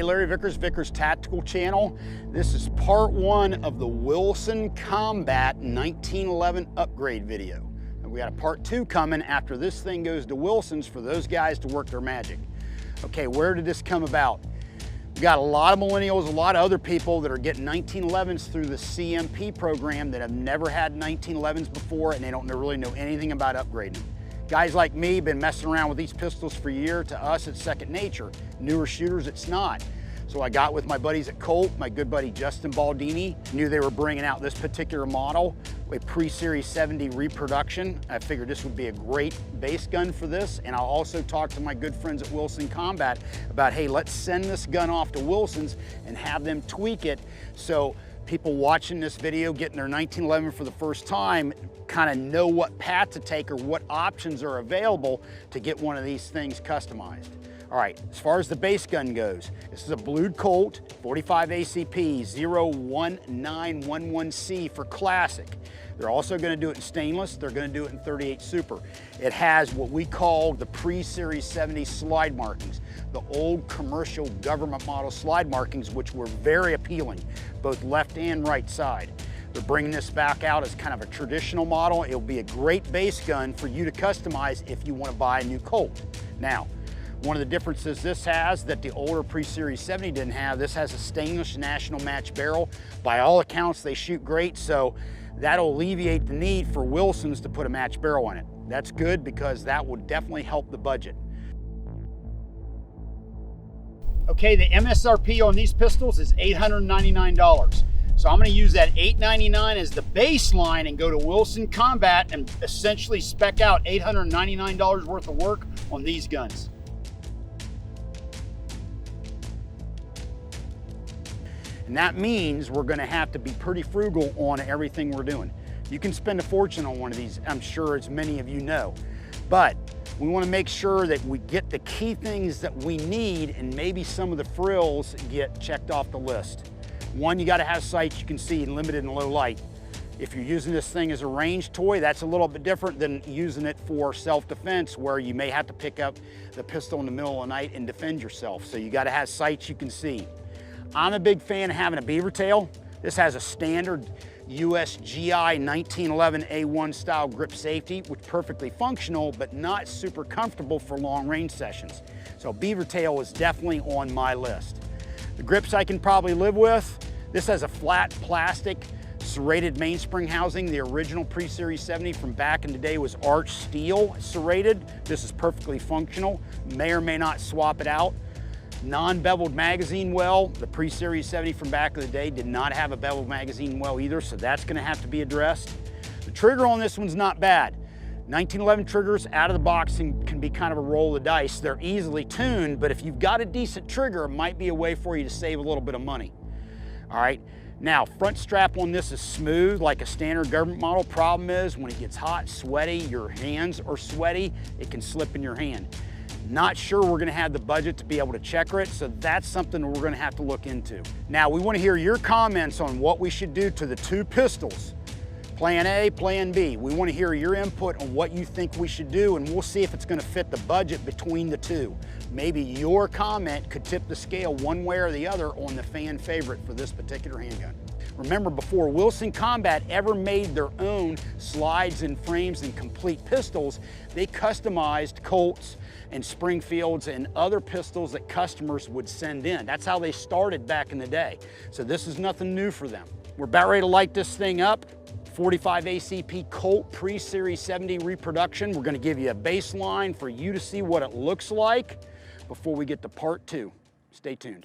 Larry Vickers, Vickers Tactical Channel. This is part one of the Wilson Combat 1911 upgrade video. And we got a part two coming after this thing goes to Wilson's for those guys to work their magic. Okay, where did this come about? We got a lot of millennials, a lot of other people that are getting 1911s through the CMP program that have never had 1911s before, and they don't really know anything about upgrading them. Guys like me been messing around with these pistols for a year. To us, it's second nature. Newer shooters, it's not. So I got with my buddies at Colt, my good buddy Justin Baldini, knew they were bringing out this particular model, a pre-series 70 reproduction. I figured this would be a great base gun for this, and I'll also talk to my good friends at Wilson Combat about, hey, let's send this gun off to Wilson's and have them tweak it so people watching this video, getting their 1911 for the first time, kind of know what path to take or what options are available to get one of these things customized. All right, as far as the base gun goes, this is a blued Colt 45 ACP 01911C for classic. They're also going to do it in stainless. They're going to do it in 38 Super. It has what we call the pre-series 70 slide markings, the old commercial government model slide markings, which were very appealing, both left and right side. They're bringing this back out as kind of a traditional model. It'll be a great base gun for you to customize if you want to buy a new Colt. Now, one of the differences this has that the older pre-series 70 didn't have, this has a stainless national match barrel. By all accounts, they shoot great, so that'll alleviate the need for Wilson's to put a match barrel on it. That's good because that will definitely help the budget. Okay, the MSRP on these pistols is $899. So I'm going to use that $899 as the baseline and go to Wilson Combat and essentially spec out $899 worth of work on these guns. And that means we're going to have to be pretty frugal on everything we're doing. You can spend a fortune on one of these, I'm sure as many of you know. But we want to make sure that we get the key things that we need and maybe some of the frills get checked off the list. One, you got to have sights you can see limited in low light. If you're using this thing as a range toy, that's a little bit different than using it for self-defense where you may have to pick up the pistol in the middle of the night and defend yourself. So you got to have sights you can see. I'm a big fan of having a beaver tail. This has a standard USGI 1911 A1 style grip safety, which is perfectly functional, but not super comfortable for long range sessions. So beaver tail is definitely on my list. The grips I can probably live with. This has a flat plastic serrated mainspring housing. The original pre-series 70 from back in the day was arch steel serrated. This is perfectly functional. May or may not swap it out. Non-beveled magazine well. The pre-series 70 from back in the day did not have a beveled magazine well either, so that's going to have to be addressed. The trigger on this one's not bad. 1911 triggers out of the box can be kind of a roll of the dice. They're easily tuned, but if you've got a decent trigger, it might be a way for you to save a little bit of money. All right, now front strap on this is smooth like a standard government model. Problem is when it gets hot, sweaty, your hands are sweaty, it can slip in your hand. Not sure we're going to have the budget to be able to checker it, so that's something we're going to have to look into. Now, we want to hear your comments on what we should do to the two pistols. Plan A, Plan B. We want to hear your input on what you think we should do, and we'll see if it's going to fit the budget between the two. Maybe your comment could tip the scale one way or the other on the fan favorite for this particular handgun. Remember, before Wilson Combat ever made their own slides and frames and complete pistols, they customized Colts and Springfields and other pistols that customers would send in. That's how they started back in the day. So this is nothing new for them. We're about ready to light this thing up. 45 ACP Colt pre-series 70 reproduction. We're going to give you a baseline for you to see what it looks like before we get to part two. Stay tuned.